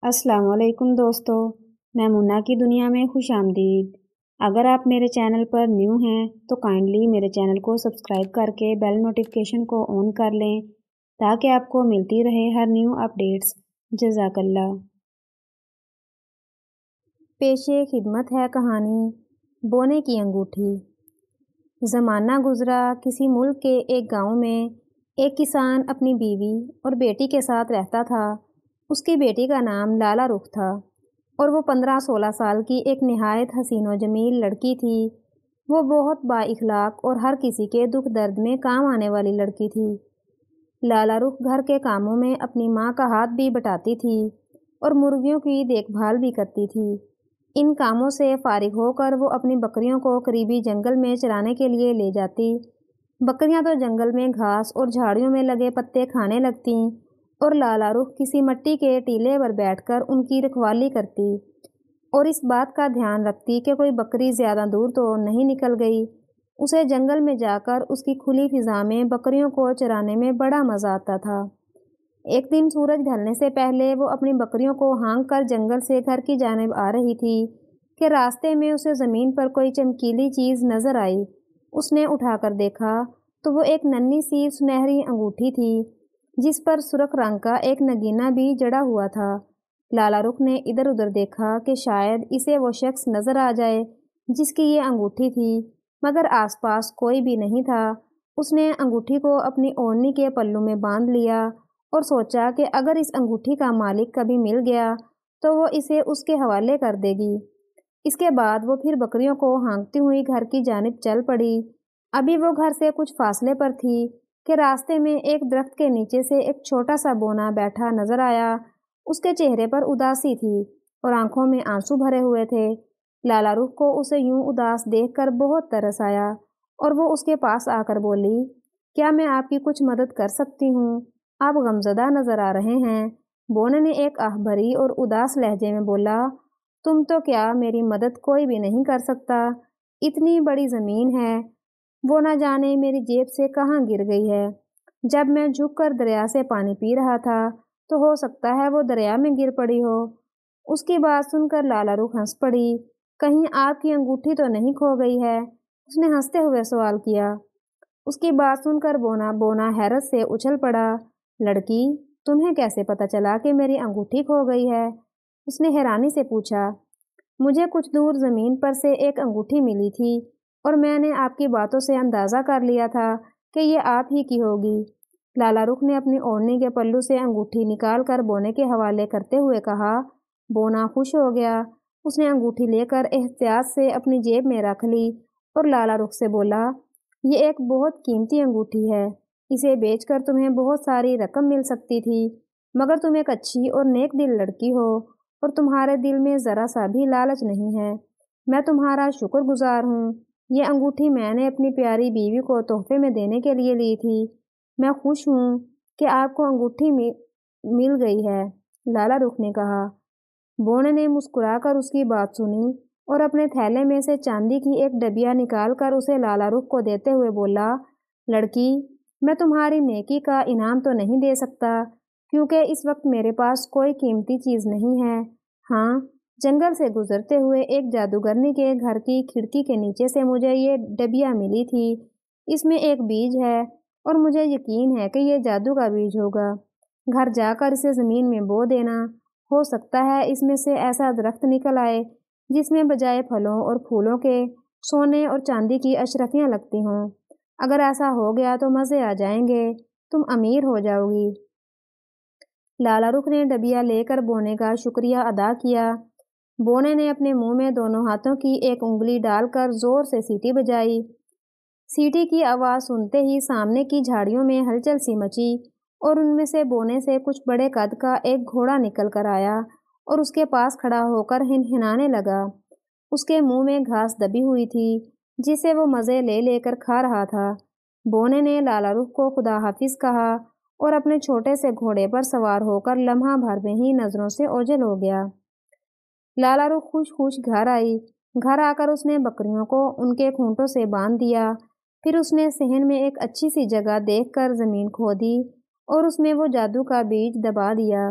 السلام علیکم دوستو، میں منا کی دنیا میں خوش آمدید۔ اگر آپ میرے چینل پر نیو ہیں تو کائنڈلی میرے چینل کو سبسکرائب کر کے بیل نوٹیفیکیشن کو آن کر لیں تاکہ آپ کو ملتی رہے ہر نیو اپڈیٹس۔ جزاک اللہ۔ پیش خدمت ہے کہانی بونے کی انگوٹھی۔ زمانہ گزرا، کسی ملک کے ایک گاؤں میں ایک کسان اپنی بیوی اور بیٹی کے ساتھ رہتا تھا۔ اس کی بیٹی کا نام لالا رخ تھا اور وہ 15-16 سال کی ایک نہایت حسین و جمیل لڑکی تھی۔ وہ بہت با اخلاق اور ہر کسی کے دکھ درد میں کام آنے والی لڑکی تھی۔ لالا رخ گھر کے کاموں میں اپنی ماں کا ہاتھ بھی بٹاتی تھی اور مرغیوں کی دیکھ بھال بھی کرتی تھی۔ ان کاموں سے فارغ ہو کر وہ اپنی بکریوں کو قریبی جنگل میں چرانے کے لیے لے جاتی۔ بکریاں تو جنگل میں گھاس اور جھاڑیوں میں لگے پتے کھانے لگتیں اور لالا رخ کسی مٹی کے ٹیلے پر بیٹھ کر ان کی رکھوالی کرتی اور اس بات کا دھیان رکھتی کہ کوئی بکری زیادہ دور تو نہیں نکل گئی۔ اسے جنگل میں جا کر اس کی کھلی فضا میں بکریوں کو چرانے میں بڑا مزہ آتا تھا۔ ایک دن سورج ڈھلنے سے پہلے وہ اپنی بکریوں کو ہانک کر جنگل سے گھر کی جانب آ رہی تھی کہ راستے میں اسے زمین پر کوئی چمکیلی چیز نظر آئی۔ اس نے اٹھا کر دیکھا تو وہ ایک ننھی سی سنہری انگوٹھی تھی جس پر سرخ رنگ کا ایک نگینہ بھی جڑا ہوا تھا۔ لالا رخ نے ادھر ادھر دیکھا کہ شاید اسے وہ شخص نظر آ جائے جس کی یہ انگوٹھی تھی، مگر آس پاس کوئی بھی نہیں تھا۔ اس نے انگوٹھی کو اپنی اوڑھنی کے پلو میں باندھ لیا اور سوچا کہ اگر اس انگوٹھی کا مالک کبھی مل گیا تو وہ اسے اس کے حوالے کر دے گی۔ اس کے بعد وہ پھر بکریوں کو ہانکتی ہوئی گھر کی جانب چل پڑی۔ ابھی وہ گھر سے کچھ فاصلے پر تھی کہ راستے میں ایک درخت کے نیچے سے ایک چھوٹا سا بونا بیٹھا نظر آیا۔ اس کے چہرے پر اداسی تھی اور آنکھوں میں آنسو بھرے ہوئے تھے۔ لالا رخ کو اسے یوں اداس دیکھ کر بہت ترس آیا اور وہ اس کے پاس آ کر بولی، کیا میں آپ کی کچھ مدد کر سکتی ہوں؟ آپ غمزدہ نظر آ رہے ہیں۔ بونے نے ایک آہ بھری اور اداس لہجے میں بولا، تم تو کیا میری مدد کوئی بھی نہیں کر سکتا؟ اتنی بڑی زمین ہے، وہ نہ جانے میری جیب سے کہاں گر گئی ہے۔ جب میں جھک کر دریا سے پانی پی رہا تھا تو ہو سکتا ہے وہ دریا میں گر پڑی ہو۔ اس کی بات سن کر لالا رخ ہنس پڑی۔ کہیں آپ کی انگوٹھی تو نہیں کھو گئی ہے؟ اس نے ہنستے ہوئے سوال کیا۔ اس کی بات سن کر بونا حیرت سے اچھل پڑا۔ لڑکی، تمہیں کیسے پتہ چلا کہ میری انگوٹھی کھو گئی ہے؟ اس نے حیرانی سے پوچھا۔ مجھے کچھ دور زمین پر سے ایک انگوٹھی ملی تھی اور میں نے آپ کی باتوں سے اندازہ کر لیا تھا کہ یہ آپ ہی کی ہوگی۔ لالا رخ نے اپنی اوڑھنی کے پلو سے انگوٹھی نکال کر بونے کے حوالے کرتے ہوئے کہا۔ بونا خوش ہو گیا۔ اس نے انگوٹھی لے کر احتیاط سے اپنی جیب میں رکھ لی اور لالا رخ سے بولا، یہ ایک بہت قیمتی انگوٹھی ہے، اسے بیچ کر تمہیں بہت ساری رقم مل سکتی تھی، مگر تم ایک اچھی اور نیک دل لڑکی ہو اور تمہارے دل میں ذرا سا بھی لالچ نہیں ہے۔ میں تمہارا شکر گزار ہوں۔ یہ انگوٹھی میں نے اپنی پیاری بیوی کو تحفے میں دینے کے لیے لی تھی۔ میں خوش ہوں کہ آپ کو انگوٹھی مل گئی ہے، لالا رخ نے کہا۔ بونے نے مسکرا کر اس کی بات سنی اور اپنے تھیلے میں سے چاندی کی ایک ڈبیا نکال کر اسے لالا رخ کو دیتے ہوئے بولا، لڑکی، میں تمہاری نیکی کا انعام تو نہیں دے سکتا کیونکہ اس وقت میرے پاس کوئی قیمتی چیز نہیں ہے۔ ہاں، جنگل سے گزرتے ہوئے ایک جادوگرنی کے گھر کی کھڑکی کے نیچے سے مجھے یہ ڈبیا ملی تھی۔ اس میں ایک بیج ہے اور مجھے یقین ہے کہ یہ جادو کا بیج ہوگا۔ گھر جا کر اسے زمین میں بو دینا، ہو سکتا ہے اس میں سے ایسا درخت نکل آئے جس میں بجائے پھلوں اور پھولوں کے سونے اور چاندی کی اشرفیاں لگتی ہوں۔ اگر ایسا ہو گیا تو مزے آ جائیں گے، تم امیر ہو جاؤ گی۔ لالا رخ نے ڈبیا لے کر بونے کا شکریہ ادا کیا۔ بونے نے اپنے منہ میں دونوں ہاتھوں کی ایک انگلی ڈال کر زور سے سیٹی بجائی۔ سیٹی کی آواز سنتے ہی سامنے کی جھاڑیوں میں ہلچل سی مچی اور ان میں سے بونے سے کچھ بڑے قد کا ایک گھوڑا نکل کر آیا اور اس کے پاس کھڑا ہو کر ہنہنانے لگا۔ اس کے منہ میں گھاس دبی ہوئی تھی جسے وہ مزے لے لے کر کھا رہا تھا۔ بونے نے لالا رخ کو خدا حافظ کہا اور اپنے چھوٹے سے گھوڑے پر سوار ہو کر لمحہ بھر میں ہی نظروں سے اوجھل ہو گیا۔ لالا رخ خوش خوش گھر آئی۔ گھر آ کر اس نے بکریوں کو ان کے کھونٹوں سے باندھ دیا۔ پھر اس نے صحن میں ایک اچھی سی جگہ دیکھ کر زمین کھودی اور اس میں وہ جادو کا بیج دبا دیا۔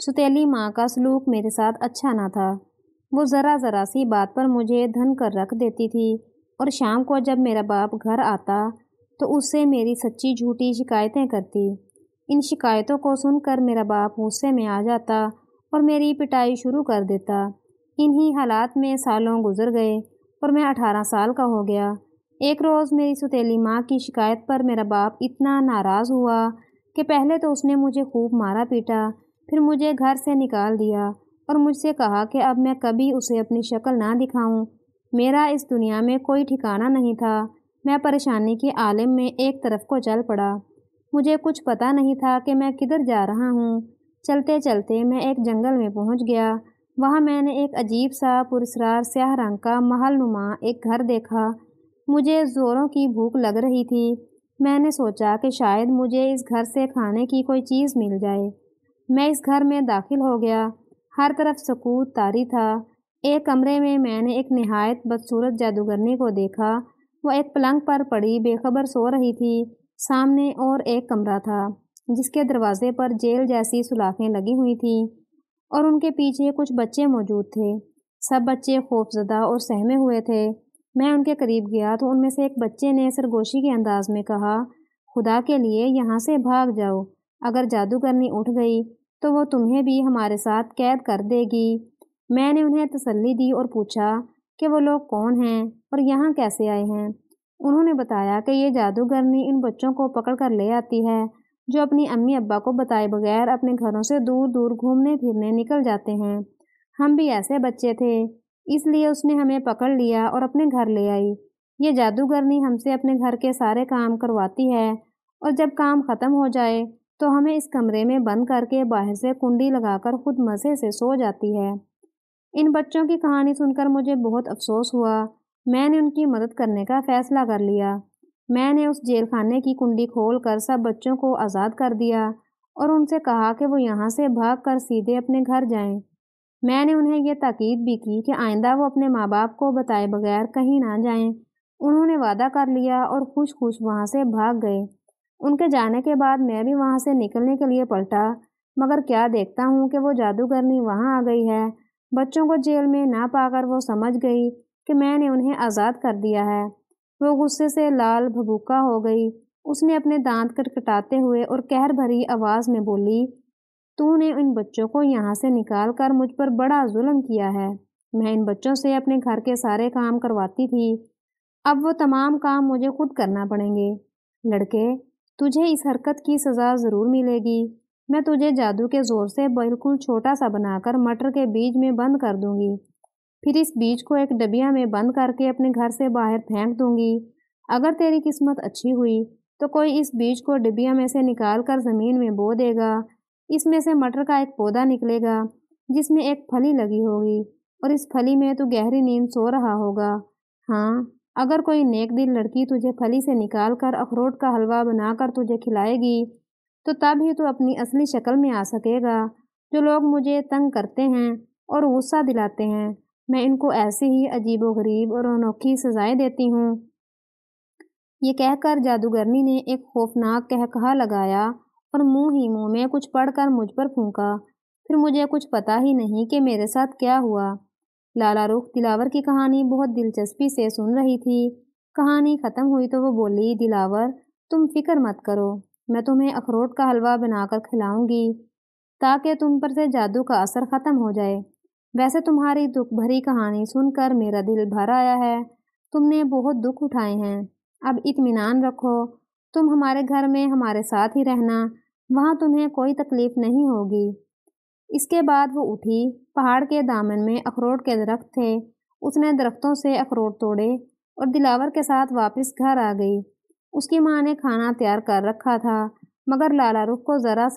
ستیلی ماں کا سلوک میرے ساتھ اچھا نہ تھا۔ وہ ذرا ذرا سی بات پر مجھے دھن کر رکھ دیتی تھی، اور شام کو جب میرا باپ گھر آتا تو اس سے میری سچی جھوٹی شکایتیں کرتی۔ ان شکایتوں کو سن کر میرا باپ غصے میں آ جاتا اور میری پٹائی شروع کر دیتا۔ انہی حالات میں سالوں گزر گئے اور میں 18 سال کا ہو گیا۔ ایک روز میری ستیلی ماں کی شکایت پر میرا باپ اتنا ناراض ہوا کہ پہلے تو اس نے مجھے خوب مارا پیٹا، پھر مجھے گھر سے نکال دیا اور مجھ سے کہا کہ اب میں کبھی اسے اپنی شکل نہ دکھاؤں۔ میرا اس دنیا میں کوئی ٹھکانہ نہیں تھا۔ میں پریشانی کے عالم میں ایک طرف کو چل پڑا۔ مجھے کچھ پتہ نہیں تھا کہ میں کدھر جا رہا ہوں۔ چلتے چلتے میں ایک جنگل میں پہنچ گیا۔ وہاں میں نے ایک عجیب سا پراسرار سیاہ رنگ کا محل نما ایک گھر دیکھا۔ مجھے زوروں کی بھوک لگ رہی تھی۔ میں نے سوچا کہ شاید مجھے اس گھر سے کھانے کی کوئی چیز مل جائے۔ میں اس گھر میں داخل ہو گیا۔ ہر طرف سکوت طاری تھا۔ ایک کمرے میں نے ایک نہایت بدصورت جادوگرنی کو دیکھا۔ وہ ایک پلنگ پر پڑی بے خبر سو رہی تھی۔ سامنے اور ایک کمرہ تھا جس کے دروازے پر جیل جیسی سلاخیں لگی ہوئی تھیں، اور ان کے پیچھے کچھ بچے موجود تھے۔ سب بچے خوفزدہ اور سہمے ہوئے تھے۔ میں ان کے قریب گیا تو ان میں سے ایک بچے نے سرگوشی کے انداز میں کہا، خدا کے لیے یہاں سے بھاگ جاؤ، اگر جادوگرنی اٹھ گئی تو وہ تمہیں بھی ہمارے ساتھ قید کر دے گی۔ میں نے انہیں تسلی دی اور پوچھا کہ وہ لوگ کون ہیں اور یہاں کیسے آئے ہیں۔ انہوں نے بتایا کہ یہ جادوگرنی ان بچوں کو پکڑ کر لے آتی ہے جو اپنی امی ابا کو بتائے بغیر اپنے گھروں سے دور دور گھومنے پھرنے نکل جاتے ہیں۔ ہم بھی ایسے بچے تھے، اس لیے اس نے ہمیں پکڑ لیا اور اپنے گھر لے آئی۔ یہ جادوگرنی ہم سے اپنے گھر کے سارے کام کرواتی ہے، اور جب کام ختم ہو جائے تو ہمیں اس کمرے میں بند کر کے باہر سے کنڈی لگا کر خود مزے سے سو جاتی ہے۔ ان بچوں کی کہانی سن کر مجھے بہت افسوس ہوا۔ میں نے ان کی مدد کرنے کا فیصلہ کر لیا۔ میں نے اس جیل خانے کی کنڈی کھول کر سب بچوں کو آزاد کر دیا اور ان سے کہا کہ وہ یہاں سے بھاگ کر سیدھے اپنے گھر جائیں۔ میں نے انہیں یہ تاکید بھی کی کہ آئندہ وہ اپنے ماں باپ کو بتائے بغیر کہیں نہ جائیں۔ انہوں نے وعدہ کر لیا اور خوش خوش وہاں سے بھاگ گئے۔ ان کے جانے کے بعد میں بھی وہاں سے نکلنے کے لیے پلٹا، مگر کیا دیکھتا ہوں کہ وہ جادوگرنی وہاں آ گئی ہے۔ بچوں کو جیل میں نہ پا کر وہ سمجھ گئی کہ میں نے انہیں آزاد کر دیا ہے۔ وہ غصے سے لال بھبوکا ہو گئی۔ اس نے اپنے دانت کٹکھٹاتے ہوئے اور قہر بھری آواز میں بولی، تو نے ان بچوں کو یہاں سے نکال کر مجھ پر بڑا ظلم کیا ہے۔ میں ان بچوں سے اپنے گھر کے سارے کام کرواتی تھی، اب وہ تمام کام مجھے خود کرنا پڑیں گے۔ لڑکے، تجھے اس حرکت کی سزا ضرور ملے گی۔ میں تجھے جادو کے زور سے بالکل چھوٹا سا بنا کر مٹر کے بیج میں بند کر دوں گی، پھر اس بیج کو ایک ڈبیا میں بند کر کے اپنے گھر سے باہر پھینک دوں گی۔ اگر تیری قسمت اچھی ہوئی تو کوئی اس بیج کو ڈبیا میں سے نکال کر زمین میں بو دے گا۔ اس میں سے مٹر کا ایک پودا نکلے گا جس میں ایک پھلی لگی ہوگی، اور اس پھلی میں تو گہری نیند سو رہا ہوگا۔ ہاں، اگر کوئی نیک دل لڑکی تجھے پھلی سے نکال کر اخروٹ کا حلوہ بنا کر تجھے کھلائے گی تو تب ہی تو اپنی اصلی شکل میں آ سکے گا۔ جو لوگ مجھے تنگ کرتے ہیں اور غصہ دلاتے ہیں، میں ان کو ایسی ہی عجیب و غریب اور انوکھی سزائیں دیتی ہوں۔ یہ کہہ کر جادوگرنی نے ایک خوفناک قہقہا لگایا اور منہ ہی منہ میں کچھ پڑھ کر مجھ پر پھونکا۔ پھر مجھے کچھ پتہ ہی نہیں کہ میرے ساتھ کیا ہوا۔ لالا رخ دلاور کی کہانی بہت دلچسپی سے سن رہی تھی۔ کہانی ختم ہوئی تو وہ بولی، دلاور، تم فکر مت کرو، میں تمہیں اخروٹ کا حلوہ بنا کر کھلاؤں گی تاکہ تم پر سے جادو کا اثر ختم ہو جائے۔ ویسے تمہاری دکھ بھری کہانی سن کر میرا دل بھر آیا ہے۔ تم نے بہت دکھ اٹھائے ہیں، اب اطمینان رکھو، تم ہمارے گھر میں ہمارے ساتھ ہی رہنا، وہاں تمہیں کوئی تکلیف نہیں ہوگی۔ اس کے بعد وہ اٹھی۔ پہاڑ کے دامن میں اخروٹ کے درخت تھے۔ اس نے درختوں سے اخروٹ توڑے اور دلاور کے ساتھ واپس گھر آ گئی۔ اس کی ماں نے کھانا تیار کر رکھا تھا، مگر لالا رخ کو ذرا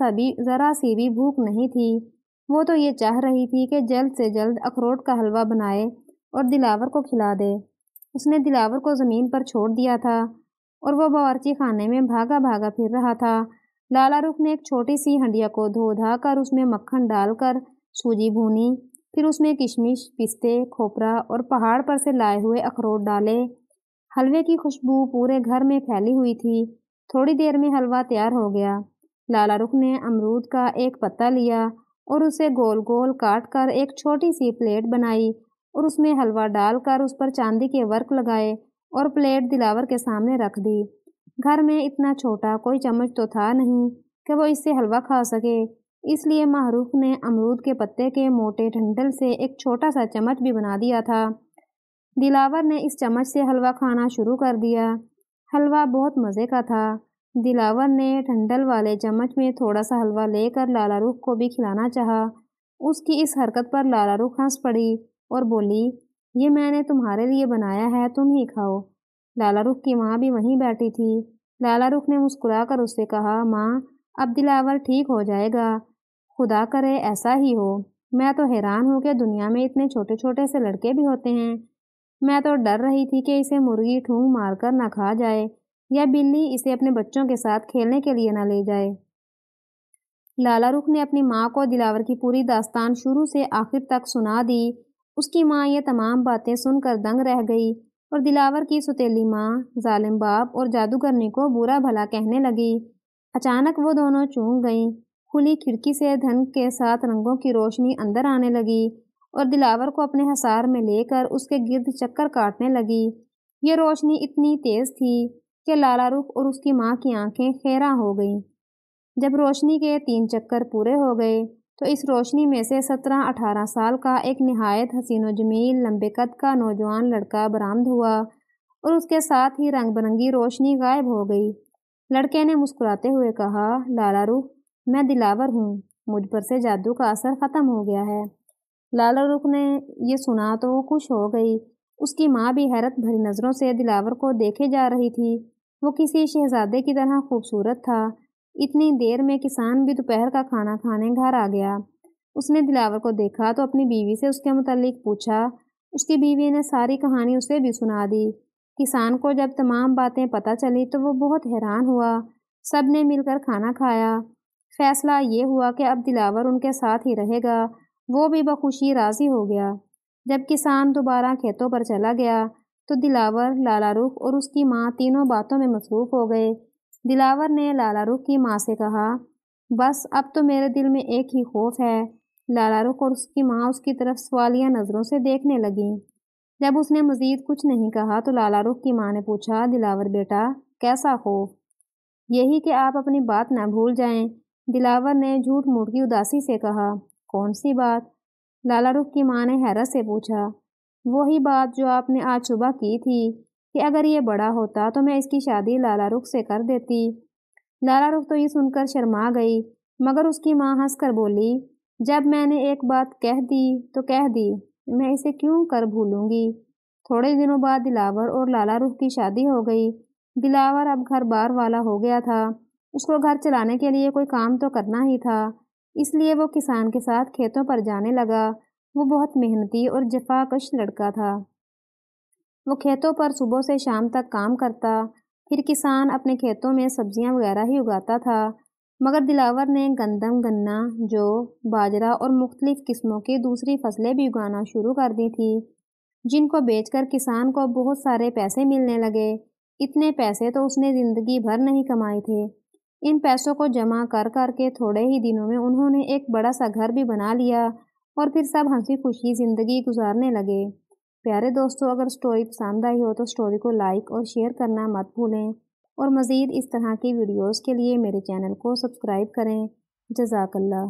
سی بھی بھوک نہیں تھی۔ وہ تو یہ چاہ رہی تھی کہ جلد سے جلد اخروٹ کا حلوہ بنائے اور دلاور کو کھلا دے۔ اس نے دلاور کو زمین پر چھوڑ دیا تھا اور وہ باورچی خانے میں بھاگا بھاگا پھر رہا تھا۔ لالا رخ نے ایک چھوٹی سی ہنڈیا کو دھو دھا کر اس میں مکھن ڈال کر سوجی بھونی، پھر اس میں کشمش، پستے، کھوپرا اور پہاڑ پر سے لائے ہوئے اخروٹ ڈالے۔ حلوے کی خوشبو پورے گھر میں پھیلی ہوئی تھی۔ تھوڑی دیر میں حلوہ تیار ہو گیا۔ لالا رخ نے امرود کا ایک پتا لیا اور اسے گول گول کاٹ کر ایک چھوٹی سی پلیٹ بنائی اور اس میں حلوہ ڈال کر اس پر چاندی کے ورق لگائے اور پلیٹ دلاور کے سامنے رکھ دی۔ گھر میں اتنا چھوٹا کوئی چمچ تو تھا نہیں کہ وہ اس سے حلوہ کھا سکے، اس لیے محروق نے امرود کے پتے کے موٹے ڈنڈل سے ایک چھوٹا سا چمچ بھی بنا دیا تھا۔ دلاور نے اس چمچ سے حلوہ کھانا شروع کر دیا۔ حلوہ بہت مزے کا تھا۔ دلاور نے ڈنڈل والے چمچ میں تھوڑا سا حلوہ لے کر لالا رخ کو بھی کھلانا چاہا۔ اس کی اس حرکت پر لالا رخ ہنس پڑی اور بولی، یہ میں نے تمہارے لیے بنایا ہے، تم ہی کھاؤ۔ لالا رخ کی ماں بھی وہیں بیٹھی تھی۔ لالا رخ نے مسکرا کر اس سے کہا، ماں اب دلاور ٹھیک ہو جائے گا، خدا کرے ایسا ہی ہو۔ میں تو حیران ہوں کہ دنیا میں اتنے چھوٹے چھوٹے سے لڑکے بھی ہوتے ہیں۔ میں تو ڈر رہی تھی کہ اسے مرغی ٹھونگ مار کر نہ کھا جائے یا بلی اسے اپنے بچوں کے ساتھ کھیلنے کے لیے نہ لے جائے۔ لالا رخ نے اپنی ماں کو دلاور کی پوری داستان شروع سے آخر تک سنا دی۔ اس کی ماں یہ تمام باتیں سن کر دنگ رہ گئی اور دلاور کی سوتیلی ماں ظالم باپ اور جادوگرنی کو برا بھلا کہنے لگی۔ اچانک وہ دونوں چونک گئیں۔ کھلی کھڑکی سے دھند کے ساتھ رنگوں کی روشنی اندر آنے لگی اور دلاور کو اپنے حصار میں لے کر اس کے گرد چکر کاٹنے لگی۔ یہ روشنی اتنی تیز تھی کہ لالا رخ اور اس کی ماں کی آنکھیں خیراں ہو گئیں۔ جب روشنی کے 3 چکر پورے ہو گئے تو اس روشنی میں سے 17-18 سال کا ایک نہایت حسین و جمیل لمبے قد کا نوجوان لڑکا برآمد ہوا اور اس کے ساتھ ہی رنگ برنگی روشنی غائب ہو گئی۔ لڑکے نے مسکراتے ہوئے کہا، لالا رخ میں دلاور ہوں، مجھ پر سے جادو کا اثر ختم ہو گیا ہے۔ لالا رخ نے یہ سنا تو وہ خوش ہو گئی۔ اس کی ماں بھی حیرت بھری نظروں سے دلاور کو دیکھے جا رہی تھی۔ وہ کسی شہزادے کی طرح خوبصورت تھا۔ اتنی دیر میں کسان بھی دوپہر کا کھانا کھانے گھر آ گیا۔ اس نے دلاور کو دیکھا تو اپنی بیوی سے اس کے متعلق پوچھا۔ اس کی بیوی نے ساری کہانی اسے بھی سنا دی۔ کسان کو جب تمام باتیں پتہ چلی تو وہ بہت حیران ہوا۔ سب نے مل کر کھانا کھایا۔ فیصلہ یہ ہوا کہ اب دلاور ان کے ساتھ ہی رہے گا۔ وہ بھی بخوشی راضی ہو گیا۔ جب کسان دوبارہ کھیتوں پر چلا گیا تو دلاور، لالا رخ اور اس کی ماں تینوں باتوں میں مصروف ہو گئے۔ دلاور نے لالا رخ کی ماں سے کہا، بس اب تو میرے دل میں ایک ہی خوف ہے۔ لالا رخ اور اس کی ماں اس کی طرف سوالیہ نظروں سے دیکھنے لگیں۔ جب اس نے مزید کچھ نہیں کہا تو لالا رخ کی ماں نے پوچھا، دلاور بیٹا کیسا خوف؟ یہی کہ آپ اپنی بات نہ بھول جائیں۔ دلاور نے جھوٹ موٹ کی اداسی سے کہا، کون سی بات؟ لالا رخ کی ماں نے حیرت سے پوچھا، وہی بات جو آپ نے آج صبح کی تھی کہ اگر یہ بڑا ہوتا تو میں اس کی شادی لالا رخ سے کر دیتی۔ لالا رخ تو یہ سن کر شرما گئی، مگر اس کی ماں ہنس کر بولی، جب میں نے ایک بات کہہ دی تو کہہ دی، میں اسے کیوں کر بھولوں گی۔ تھوڑے دنوں بعد دلاور اور لالا رخ کی شادی ہو گئی۔ دلاور اب گھر بار والا ہو گیا تھا۔ اس کو گھر چلانے کے لیے کوئی کام تو کرنا ہی تھا، اس لیے وہ کسان کے ساتھ کھیتوں پر جانے لگا۔ وہ بہت محنتی اور جفا کش لڑکا تھا۔ وہ کھیتوں پر صبح سے شام تک کام کرتا، پھر کسان اپنے کھیتوں میں سبزیاں وغیرہ ہی اگاتا تھا۔ مگر دلاور نے گندم، گنا، جو، باجرہ اور مختلف قسموں کی دوسری فصلیں بھی اگانا شروع کر دی تھی، جن کو بیچ کر کسان کو بہت سارے پیسے ملنے لگے۔ اتنے پیسے تو اس نے زندگی بھر نہیں کمائے تھے۔ ان پیسوں کو جمع کر کر کے تھوڑے ہی دنوں میں انہوں نے ایک بڑا سا گھر بھی بنا لیا اور پھر سب ہنسی خوشی زندگی گزارنے لگے۔ پیارے دوستو، اگر سٹوری پسند آئی ہو تو سٹوری کو لائک اور شیئر کرنا مت بھولیں اور مزید اس طرح کی ویڈیوز کے لیے میرے چینل کو سبسکرائب کریں۔ جزاک اللہ۔